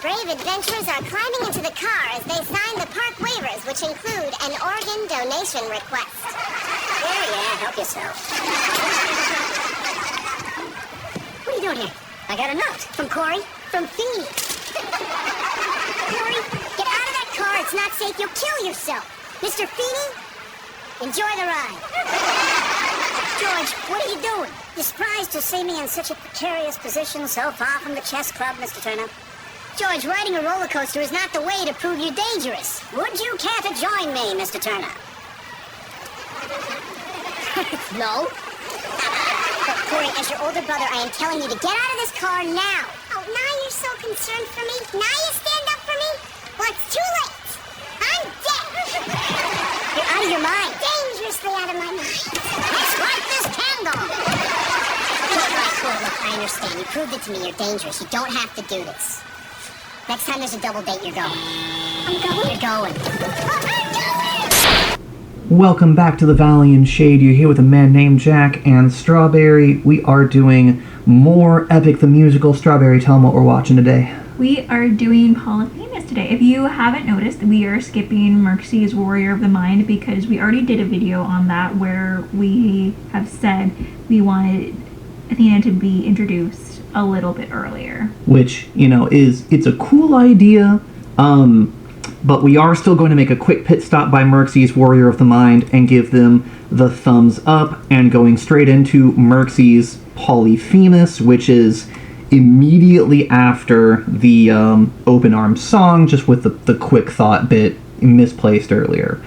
brave adventurers are climbing into the car as they sign the park waivers, which include an organ donation request. Yeah, help yourself. What are you doing here? I got a note. From Corey? From Feeney. Corey, get out of that car. It's not safe. You'll kill yourself. Mr. Feeney, enjoy the ride. George, what are you doing? You're surprised to see me in such a precarious position so far from the chess club, Mr. Turner? George, riding a roller coaster is not the way to prove you're dangerous. Would you care to join me, Mr. Turner? No? But, Corey, as your older brother, I am telling you to get out of this car now. Oh, now you're so concerned for me? Now you stand up for me? Well, it's too late. I'm dead. You're out of your mind. Dangerously out of my mind. Let's light this candle. Cool, look, I understand. You proved it to me. You're dangerous. You don't have to do this. Next time there's a double date, you're going. I'm going? You're going. I'm going! Welcome back to the Valley and Shade. You're here with a man named Jack and Strawberry. We are doing more Epic the Musical. Strawberry, tell them what we're watching today. We are doing Polyphemus today. If you haven't noticed, we are skipping Merxie's Warrior of the Mind because we already did a video on that where we have said we wanted Athena to be introduced a little bit earlier. Which, it's a cool idea, but we are still going to make a quick pit stop by Merxie's Warrior of the Mind and give them the thumbs up, and going straight into Merxie's Polyphemus, which is immediately after the Open Arms song, just with the quick thought bit misplaced earlier.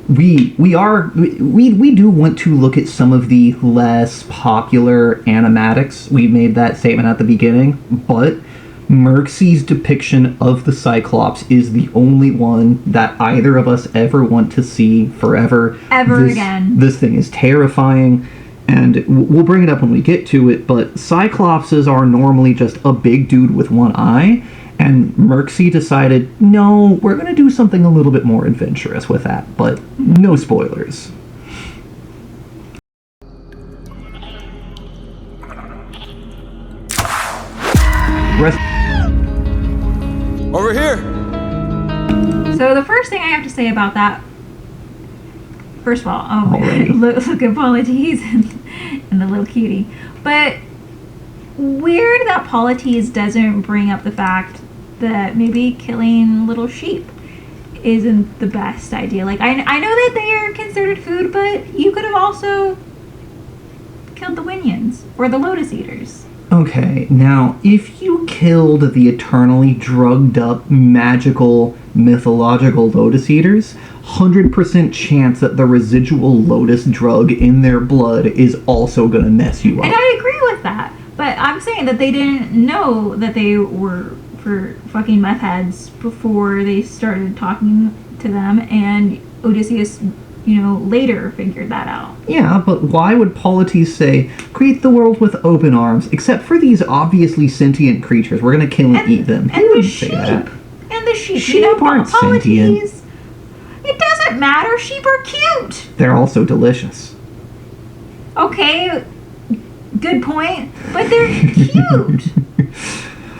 We do want to look at some of the less popular animatics. We made that statement at the beginning, but Merxie's depiction of the Cyclops is the only one that either of us ever want to see forever. Again. This thing is terrifying, and we'll bring it up when we get to it, but Cyclopses are normally just a big dude with one eye, and Merxie decided, no, we're going to do something a little bit more adventurous with that, but no spoilers. Over here! So the first thing I have to say about that, first of all, Already. look at Polites and the little cutie. But weird that Polites doesn't bring up the fact that maybe killing little sheep isn't the best idea. Like, I know that they are considered food, but you could have also killed the Winions or the Lotus Eaters. Okay, now, if you killed the eternally drugged up, magical, mythological Lotus Eaters, 100% chance that the residual Lotus drug in their blood is also gonna mess you up. And I agree with that, but I'm saying that they didn't know that they were for fucking meth heads before they started talking to them, and Odysseus, later figured that out. Yeah, but why would Polites say, create the world with open arms, except for these obviously sentient creatures, we're gonna kill and eat them? He wouldn't say that. And the sheep. Sheep aren't sentient. Polites, it doesn't matter, sheep are cute. They're also delicious. Okay, good point, but they're cute.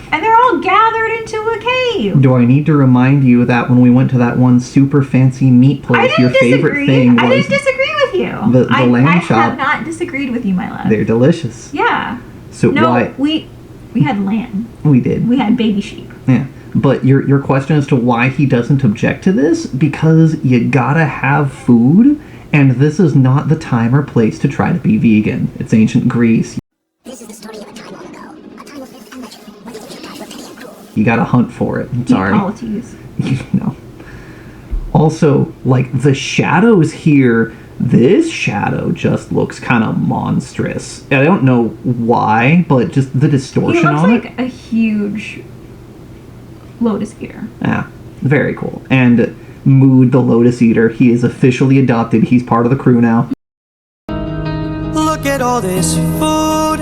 And they're all gathered into a cave. Do I need to remind you that when we went to that one super fancy meat place, your favorite thing was... I didn't disagree with you. The lamb chop. I have not disagreed with you, my love. They're delicious. Yeah. So no, why... we had lamb. We did. We had baby sheep. Yeah. But your question as to why he doesn't object to this? Because you gotta have food, and this is not the time or place to try to be vegan. It's ancient Greece. This is the story of a time long ago. A time of myth and legend, when the ancient gods were petty and cruel. You gotta hunt for it. I'm sorry. Polites. No. Also, the shadows here, this shadow just looks kind of monstrous. I don't know why, but just the distortion on it. He looks like a huge Lotus Eater. Yeah, very cool. And Mood, the Lotus Eater, he is officially adopted. He's part of the crew now. Look at all this food.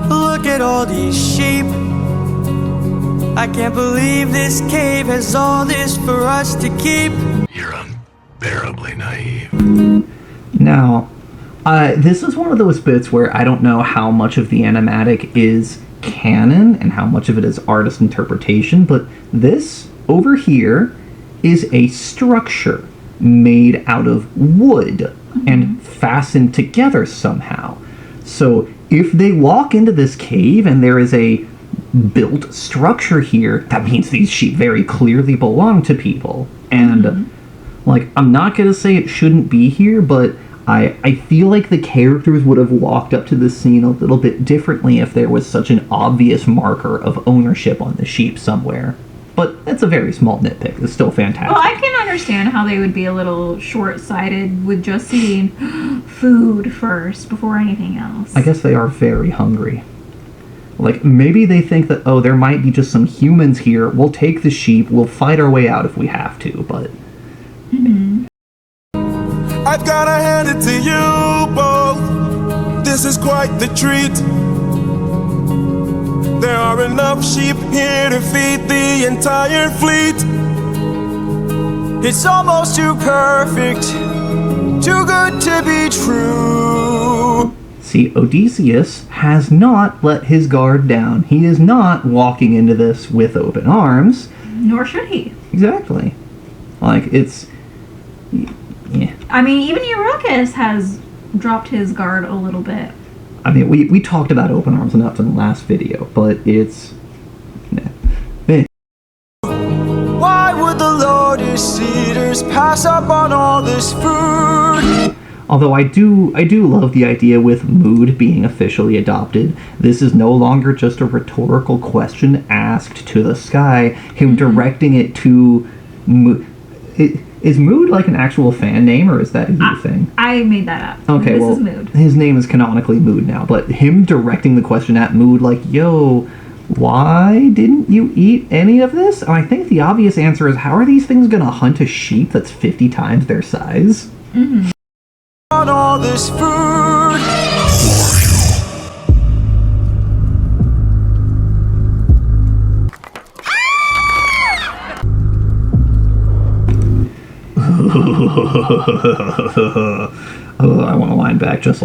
Look at all these sheep. I can't believe this cave has all this for us to keep. You're unbearably naive. Now, this is one of those bits where I don't know how much of the animatic is canon and how much of it is artist interpretation, but this over here is a structure made out of wood and fastened together somehow. So if they walk into this cave and there is a built structure here, that means these sheep very clearly belong to people. And like, I'm not gonna say it shouldn't be here, but I feel like the characters would have walked up to this scene a little bit differently if there was such an obvious marker of ownership on the sheep somewhere. But that's a very small nitpick. It's still fantastic. Well, I can understand how they would be a little short-sighted with just seeing food first before anything else. I guess they are very hungry. Like, maybe they think that, oh, there might be just some humans here. We'll take the sheep. We'll fight our way out if we have to, but... I've gotta hand it to you both. This is quite the treat. There are enough sheep here to feed the entire fleet. It's almost too perfect, too good to be true. See, Odysseus has not let his guard down. He is not walking into this with open arms. Nor should he. Exactly. Like, it's... yeah. I mean, even Eurycus has dropped his guard a little bit. I mean, we talked about open arms enough in the last video, but it's... Why would the Lotus Eaters pass up on all this food? Although I do love the idea with mood being officially adopted. This is no longer just a rhetorical question asked to the sky, him directing it to mood. Is Mood like an actual fan name, or is that a new thing? I made that up. Okay, This is Mood. His name is canonically Mood now, but him directing the question at Mood, like, yo, why didn't you eat any of this? And I think the obvious answer is, how are these things gonna hunt a sheep that's 50 times their size? On all this food. Oh, I want to line back just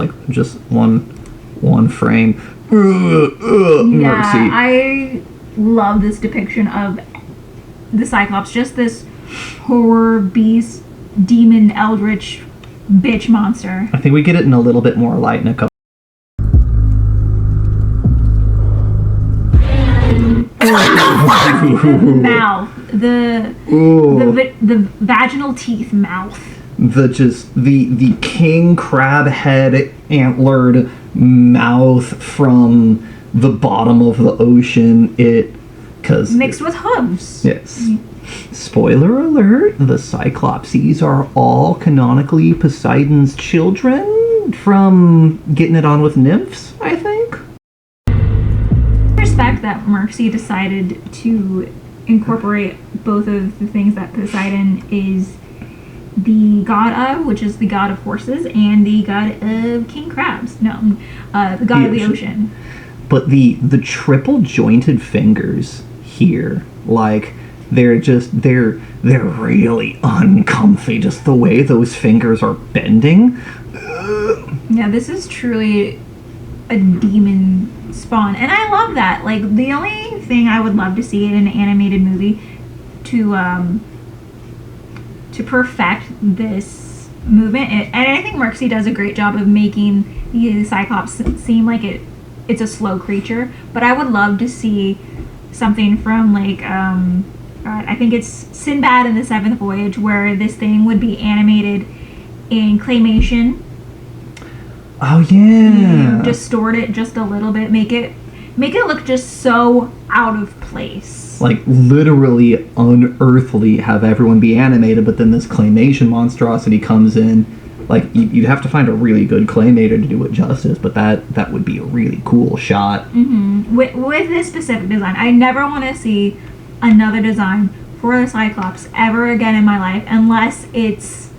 one frame. Mercy. I love this depiction of the Cyclops. Just this horror beast, demon, eldritch, bitch monster. I think we get it in a little bit more light in a couple. Mouth. The vaginal teeth mouth. The king crab head antlered mouth from the bottom of the ocean. Mixed with hooves. Yes. Spoiler alert, the Cyclopses are all canonically Poseidon's children from getting it on with nymphs, I think. Respect that Mercy decided to incorporate both of the things that Poseidon is the god of, which is the god of horses, and the god of king crabs. No, the god of the ocean. But the triple jointed fingers here, like, they're really uncomfy, just the way those fingers are bending. Yeah, this is truly a demon spawn, and I love that. Like, the only thing I would love to see in an animated movie to perfect this movement, and I think Mercy does a great job of making the Cyclops seem like it's a slow creature, but I would love to see something from, like, I think it's Sinbad in the Seventh Voyage, where this thing would be animated in claymation. Oh yeah. Distort it just a little bit, make it look just so out of place. Like, literally unearthly, have everyone be animated, but then this claymation monstrosity comes in. Like, you'd have to find a really good claymator to do it justice, but that would be a really cool shot. With this specific design, I never want to see another design for the Cyclops ever again in my life, unless it's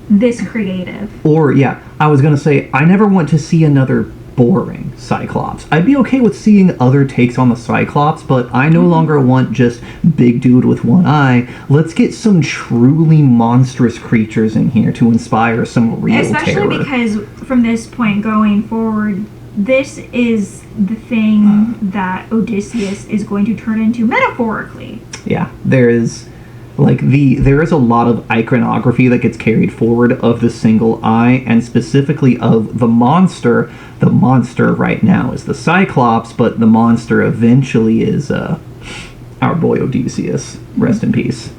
this creative. Or, yeah, I was gonna say, I never want to see another boring Cyclops. I'd be okay with seeing other takes on the Cyclops, but I no longer want just big dude with one eye. Let's get some truly monstrous creatures in here to inspire some real terror. Especially because from this point going forward, this is the thing that Odysseus is going to turn into metaphorically. Yeah, there is a lot of iconography that gets carried forward of the single eye, and specifically of the monster. The monster right now is the Cyclops, but the monster eventually is our boy Odysseus. Rest in peace.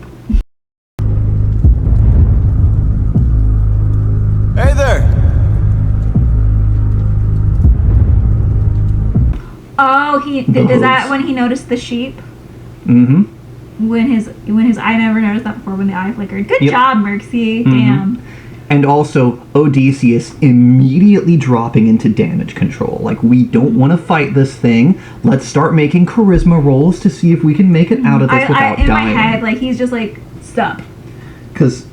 Hey there! Oh, is that when he noticed the sheep? Mm-hmm. When his I never noticed that before when the eye flickered. Good job, Merxie. Mm-hmm. Damn. And also Odysseus immediately dropping into damage control. Like, we don't want to fight this thing. Let's start making charisma rolls to see if we can make it out of this without dying. In my head, like, he's just like, stop. Because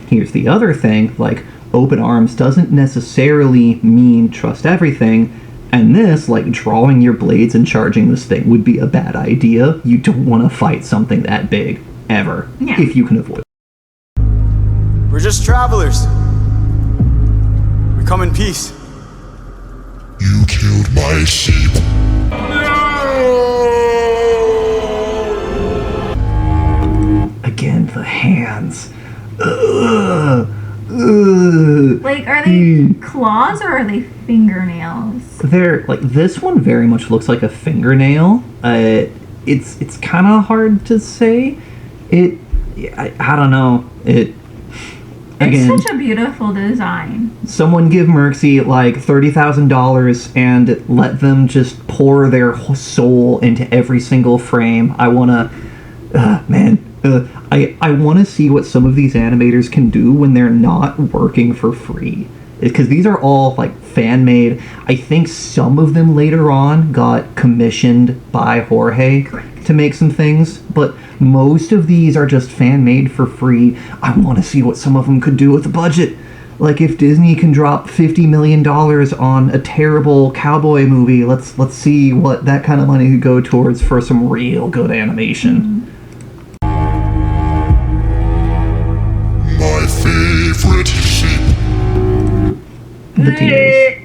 here's the other thing. Like, open arms doesn't necessarily mean trust everything. And this, like, drawing your blades and charging this thing would be a bad idea. You don't want to fight something that big, ever, if you can avoid it. We're just travelers. We come in peace. You killed my sheep. Again, the hands. Ugh. Like, are they claws or are they fingernails? They're like, this one very much looks like a fingernail. It's kind of hard to say. I don't know. Again, it's such a beautiful design. Someone give Merxie like $30,000 and let them just pour their soul into every single frame. I wanna, I want to see what some of these animators can do when they're not working for free. Because these are all like fan made. I think some of them later on got commissioned by Jorge to make some things, but most of these are just fan made for free. I want to see what some of them could do with the budget. Like, if Disney can drop $50 million on a terrible cowboy movie, let's see what that kind of money could go towards for some real good animation. My favorite sheep. The tears.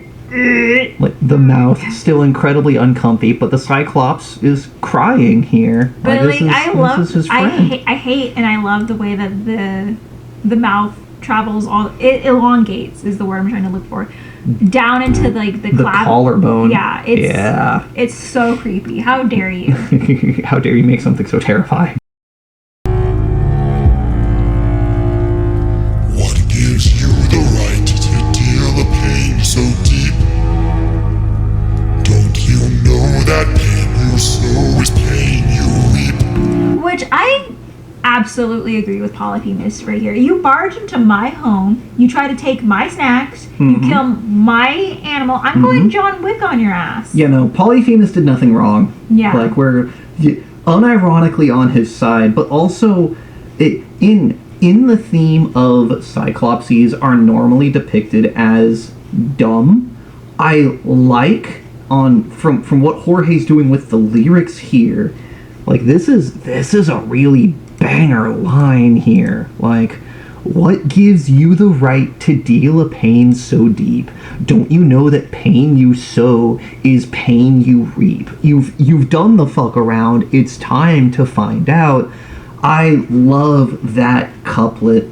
Like, the mouth still incredibly uncomfy, but the Cyclops is crying here. But this is his friend. I hate and I love the way that the mouth travels it elongates is the word I'm trying to look for, down into like the collarbone. Yeah, it's so creepy. How dare you? How dare you make something so terrifying? What gives you the right to deal a pain so deep? Don't you know that pain you sow is pain you reap? Which I absolutely agree with Polyphemus right here. You barge into my home, you try to take my snacks, you kill my animal, I'm going John Wick on your ass. Yeah, no, Polyphemus did nothing wrong. Yeah. Like, we're unironically on his side, but also in the theme of Cyclopses are normally depicted as dumb. I like from what Jorge's doing with the lyrics here. Like, this is a really banger line here. Like, what gives you the right to deal a pain so deep? Don't you know that pain you sow is pain you reap? You've done the fuck around. It's time to find out. I love that couplet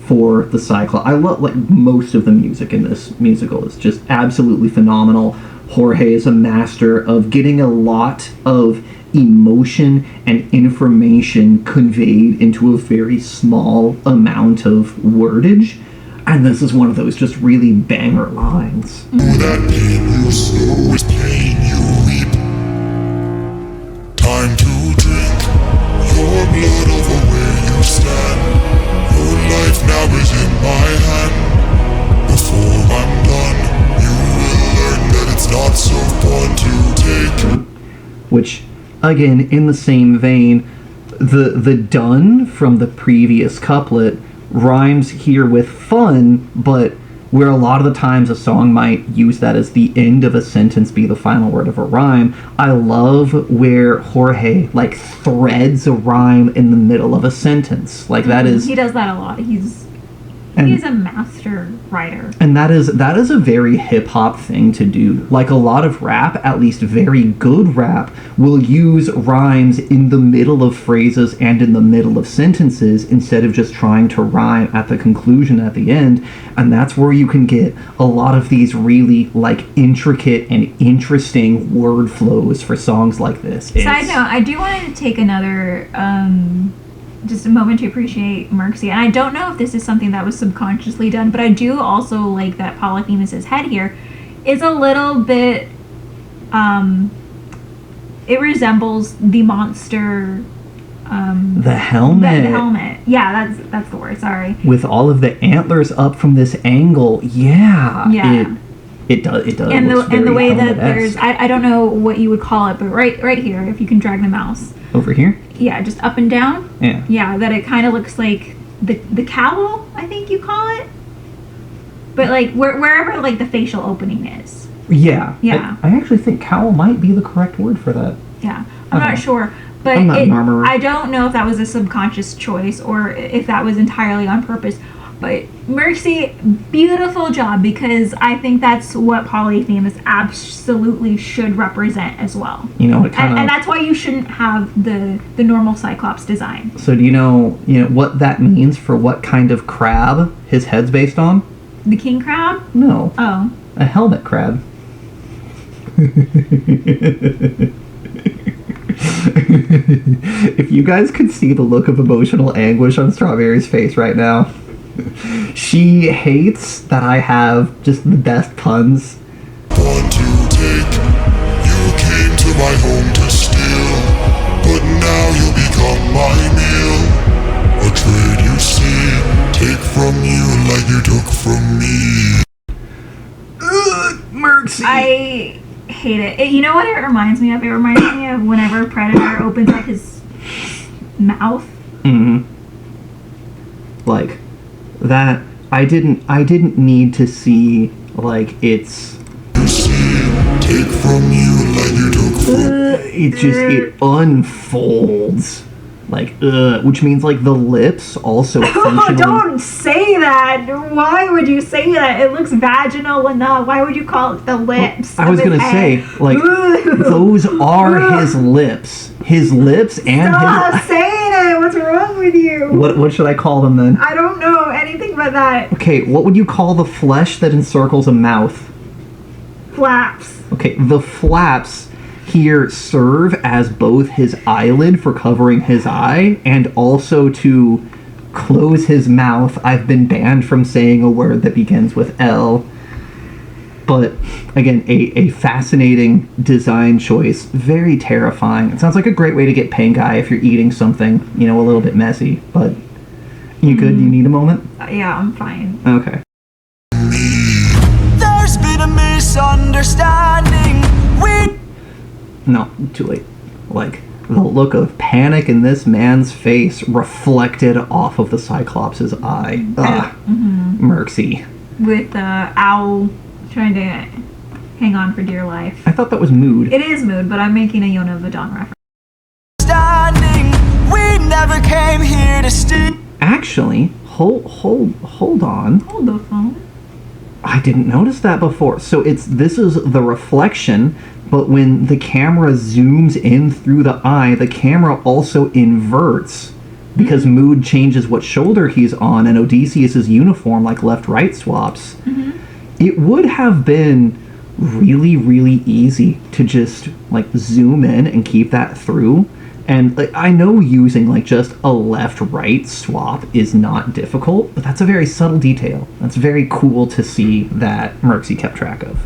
for the Cyclops. I love, like, most of the music in this musical is just absolutely phenomenal. Jorge is a master of getting a lot of emotion and information conveyed into a very small amount of wordage, and this is one of those just really banger lines. That pain you sow is pain you reap. Time to drink your blood over where you stand. Your life now is in my hand. Before I'm done, you will learn that it's not so fun to take. Which, again, in the same vein, the done from the previous couplet rhymes here with fun, but where a lot of the times a song might use that as the end of a sentence be the final word of a rhyme, I love where Jorge, like, threads a rhyme in the middle of a sentence. Like, that is... He does that a lot. He's And he's a master writer. And that is a very hip-hop thing to do. Like, a lot of rap, at least very good rap, will use rhymes in the middle of phrases and in the middle of sentences instead of just trying to rhyme at the conclusion at the end. And that's where you can get a lot of these really, like, intricate and interesting word flows for songs like this. Side note, I do want to take another just a moment to appreciate Merxie. And I don't know if this is something that was subconsciously done, but I do also like that Polyphemus' head here is a little bit, it resembles the monster, the helmet. The helmet. Yeah, that's the word, sorry. With all of the antlers up from this angle, Yeah. It does. And the way that there's, I don't know what you would call it, but right here, if you can drag the mouse. Over here? Yeah, just up and down. Yeah. Yeah, that it kind of looks like the cowl, I think you call it. But like wherever like the facial opening is. Yeah. Yeah. I actually think cowl might be the correct word for that. Yeah. I'm Okay. not sure. But I'm not an armorer. I don't know if that was a subconscious choice or if that was entirely on purpose. But Merxie, beautiful job, because I think that's what Polyphemus absolutely should represent as well. You know, it kind of. And that's why you shouldn't have the normal Cyclops design. So do you know what that means for what kind of crab his head's based on? The king crab? No, Oh. a helmet crab. If you guys could see the look of emotional anguish on Strawberry's face right now. She hates that I have just the best puns. Want to take, you came to my home to steal, but now you become my meal. A trade you see, take from you like you took from me. Merxie. I hate it. You know what it reminds me of? It reminds me of whenever Predator opens up his mouth. Mm-hmm. Like that. I didn't need to see like it's. You see, take from you like you took from It unfolds like which means like the lips also functionally. Don't say that. Why would you say that? It looks vaginal enough. Why would you call it the lips? I was gonna say, like, those are his lips. His lips and Stop saying it. What's wrong with you? What should I call them then? I don't know anything but that. Okay, what would you call the flesh that encircles a mouth? Flaps. Okay, the flaps here serve as both his eyelid for covering his eye and also to close his mouth. I've been banned from saying a word that begins with L. But again, a fascinating design choice. Very terrifying. It sounds like a great way to get pain guy if you're eating something, a little bit messy. But you good? You need a moment? Yeah, I'm fine. Okay. There's been a misunderstanding. No, too late. Like, the look of panic in this man's face reflected off of the Cyclops' eye. Ugh. Merxie. With the owl trying to hang on for dear life. I thought that was mood. It is mood, but I'm making a Yona Vadon reference. We never came here to steal. Actually, hold on. Hold the phone. I didn't notice that before. So this is the reflection, but when the camera zooms in through the eye, the camera also inverts because Mood changes what shoulder he's on and Odysseus's uniform like left-right swaps. It would have been really, really easy to just like zoom in and keep that through. And like, I know using like just a left-right swap is not difficult, but that's a very subtle detail. That's very cool to see that Merxie kept track of.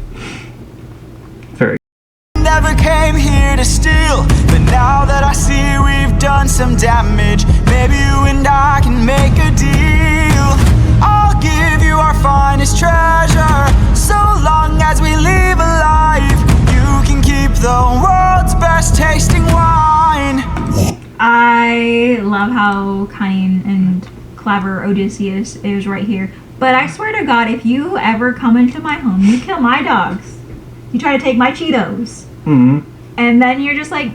Very. Never came here to steal, but now that I see we've done some damage, maybe you and I can make a deal. I'll give you our finest treasure, so long as we live alive. You can keep the world's best tasting wine. I love how cunning and clever Odysseus is right here. But I swear to God, if you ever come into my home, you kill my dogs. You try to take my Cheetos. And then you're just like,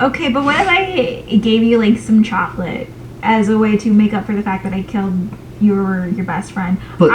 okay, but what if I gave you like some chocolate as a way to make up for the fact that I killed your best friend. But-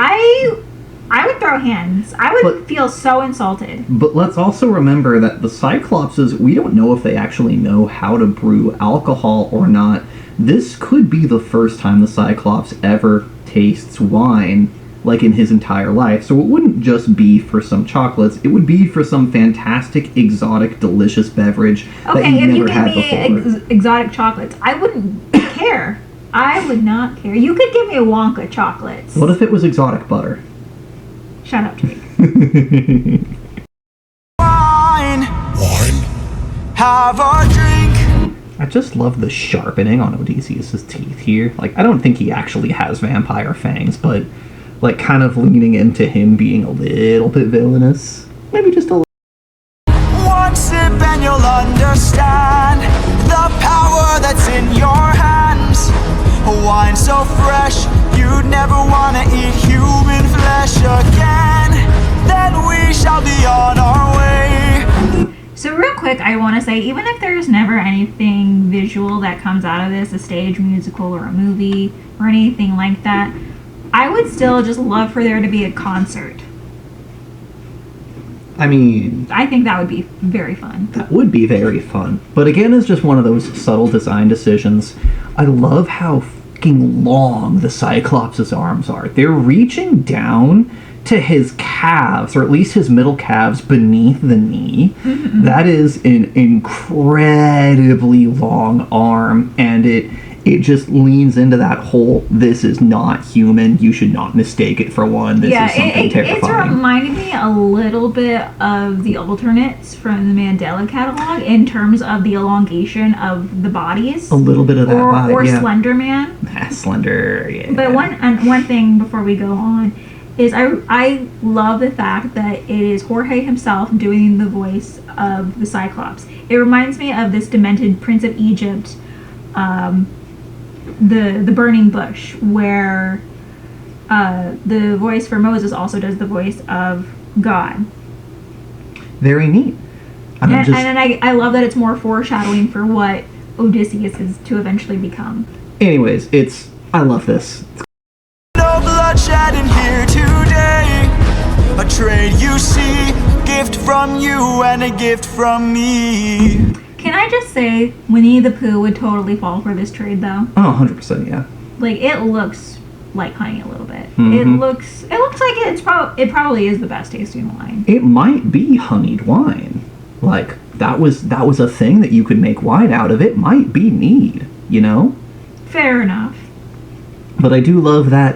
I would throw hands. I would feel so insulted. But let's also remember that the Cyclopses, we don't know if they actually know how to brew alcohol or not. This could be the first time the Cyclops ever tastes wine, like in his entire life. So it wouldn't just be for some chocolates. It would be for some fantastic, exotic, delicious beverage that he if you never give had me before. exotic chocolates, I wouldn't care. I would not care. You could give me a Wonka chocolates. What if it was exotic butter? Shut up, Drake. Wine, Wine? have a drink. I just love the sharpening on Odysseus's teeth here. Like, I don't think he actually has vampire fangs, but, like, kind of leaning into him being a little bit villainous. Maybe just a little. One sip and you'll understand the power that's in your hands. A wine so fresh, you'd never want to eat human flesh again. Then we shall be on our way. So real quick, I want to say, even if there's never anything visual that comes out of this, a stage musical or a movie or anything like that, I would still just love for there to be a concert. I mean, I think that would be very fun. that would be very fun. But again, it's just one of those subtle design decisions. I love how fucking long the Cyclops' arms are. They're reaching down to his calves, or at least his middle calves beneath the knee. Mm-hmm. That is an incredibly long arm, and it just leans into that whole, this is not human, you should not mistake it for one, this is something it's terrifying. reminding me a little bit of the alternates from the Mandela catalog in terms of the elongation of the bodies. A little bit of that vibe, or yeah. Slender Man. Slender, yeah. But one thing before we go on is I love the fact that it is Jorge himself doing the voice of the Cyclops. It reminds me of this demented Prince of Egypt, the burning bush, where the voice for Moses also does the voice of God. Very neat. I love that it's more foreshadowing for what Odysseus is to eventually become. Anyways, I love this. No bloodshed in here today. A trade you see, gift from you and a gift from me. Can I just say, Winnie the Pooh would totally fall for this trade, though. Oh, 100%, yeah. Like, it looks like honey a little bit. Mhm. It looks like it probably is the best tasting wine. It might be honeyed wine. Like, that was a thing that you could make wine out of. It might be mead, you know? Fair enough. But I do love that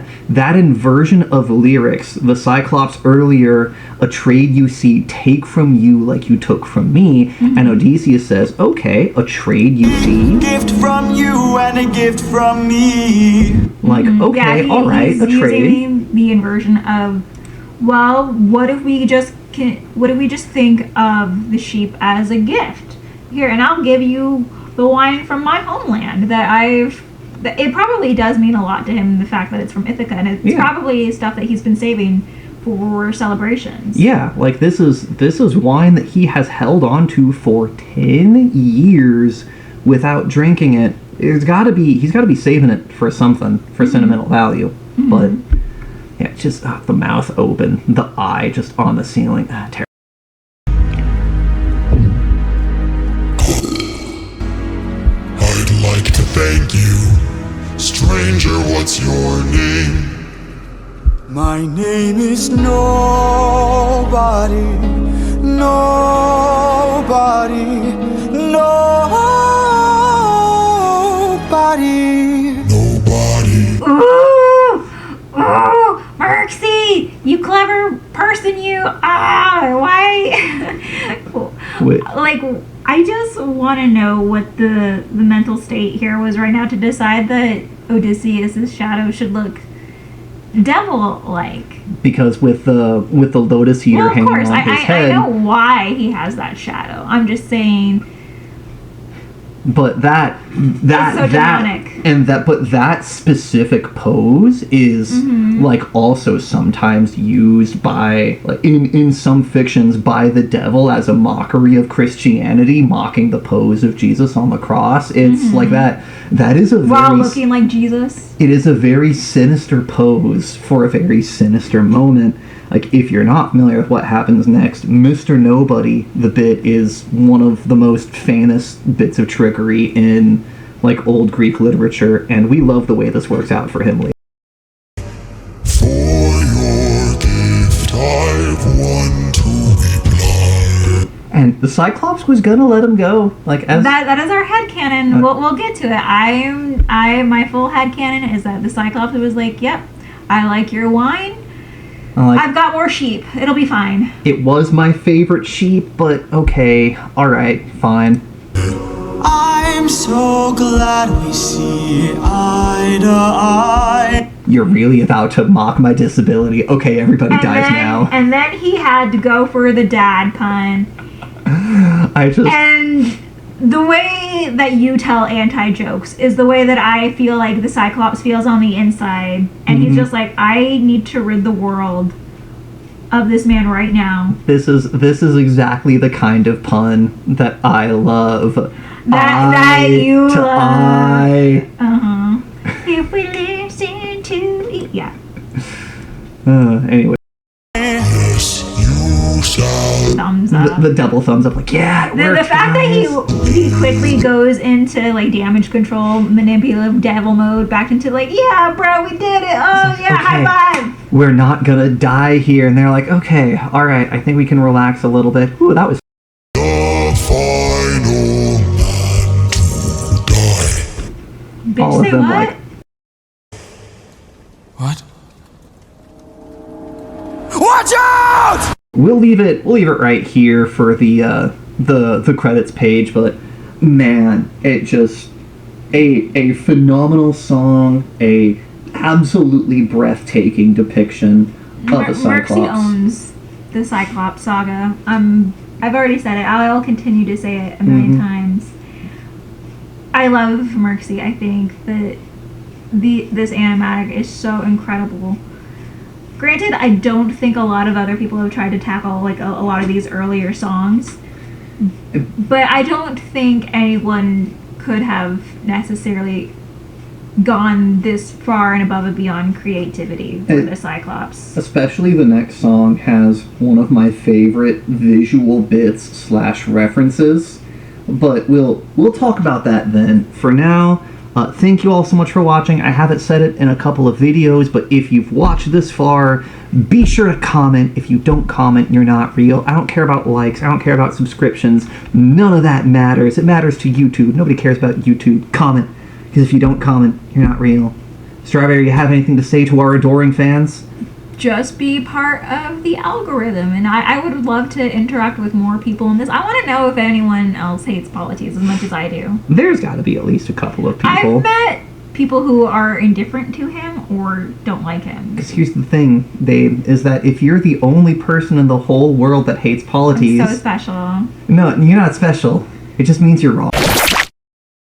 inversion of lyrics. The Cyclops earlier, a trade you see, take from you like you took from me. Mm-hmm. And Odysseus says, okay, a trade you see. Gift from you and a gift from me. Like, okay, all right, he's a trade. using the inversion of, well, what if we just think of the sheep as a gift? Here, and I'll give you the wine from my homeland it probably does mean a lot to him, the fact that it's from Ithaca, and it's probably stuff that he's been saving for celebrations. Yeah, like this is wine that he has held on to for 10 years without drinking it. He's got to be saving it for something, for sentimental value. Mm-hmm. But yeah, just the mouth open, the eye just on the ceiling. Terrible. I'd like to thank you. Stranger, what's your name? My name is Nobody. Nobody. Nobody. Nobody. Oh, Merxie, you clever person, you. Why? Wait. Like, I just want to know what the mental state here was right now to decide that Odysseus' shadow should look devil-like. Because with the lotus eater hanging on his head. I know why he has that shadow. I'm just saying, But that so demonic. but that specific pose is like also sometimes used by, like, in some fictions by the devil as a mockery of Christianity, mocking the pose of Jesus on the cross. It's like that is a while looking like Jesus. It is a very sinister pose for a very sinister moment. Like, if you're not familiar with what happens next, Mr. Nobody, the bit, is one of the most famous bits of trickery in, like, old Greek literature, and we love the way this works out for him later. For your gift I've won to be blind. And the Cyclops was gonna let him go. Like, as That is our headcanon. We'll get to it. My full headcanon is that the Cyclops was like, yep, I like your wine. I've got more sheep. It'll be fine. It was my favorite sheep, but okay, alright, fine. I'm so glad we see eye to eye. You're really about to mock my disability. Okay, everybody dies now. And then he had to go for the dad pun. And the way that you tell anti-jokes is the way that I feel like the Cyclops feels on the inside. And he's just like, I need to rid the world of this man right now. This is exactly the kind of pun that I love. That you love. I. If we listen to... Yeah. Anyway. Yes, you shall. Thumbs up. The double thumbs up, like, yeah, it worked, The fact that he quickly goes into, like, damage control, manipulative devil mode, back into, like, yeah, bro, we did it. Oh, yeah, okay, high five. We're not gonna die here. And they're like, okay, alright, I think we can relax a little bit. Ooh, that was... The final man to die. Bitch, all of say them, what? like... What? Watch out! We'll leave it right here for the credits page, but man, it just a phenomenal song, a absolutely breathtaking depiction of the Cyclops. Mercy owns the Cyclops saga. I've already said it. I'll continue to say it a million times. I love Mercy. I think that this animatic is so incredible. Granted, I don't think a lot of other people have tried to tackle like a lot of these earlier songs, but I don't think anyone could have necessarily gone this far and above and beyond creativity for the Cyclops. Especially the next song has one of my favorite visual bits / references, but we'll talk about that then. For now, thank you all so much for watching. I haven't said it in a couple of videos, but if you've watched this far, be sure to comment. If you don't comment, you're not real. I don't care about likes. I don't care about subscriptions. None of that matters. It matters to YouTube. Nobody cares about YouTube. Comment. Because if you don't comment, you're not real. Strawberry, you have anything to say to our adoring fans? Just be part of the algorithm, and I would love to interact with more people in this. I want to know if anyone else hates Polities as much as I do. There's got to be at least a couple of people. I've met people who are indifferent to him or don't like him. Because here's the thing, babe, is that if you're the only person in the whole world that hates Polities... I'm so special. No, you're not special. It just means you're wrong.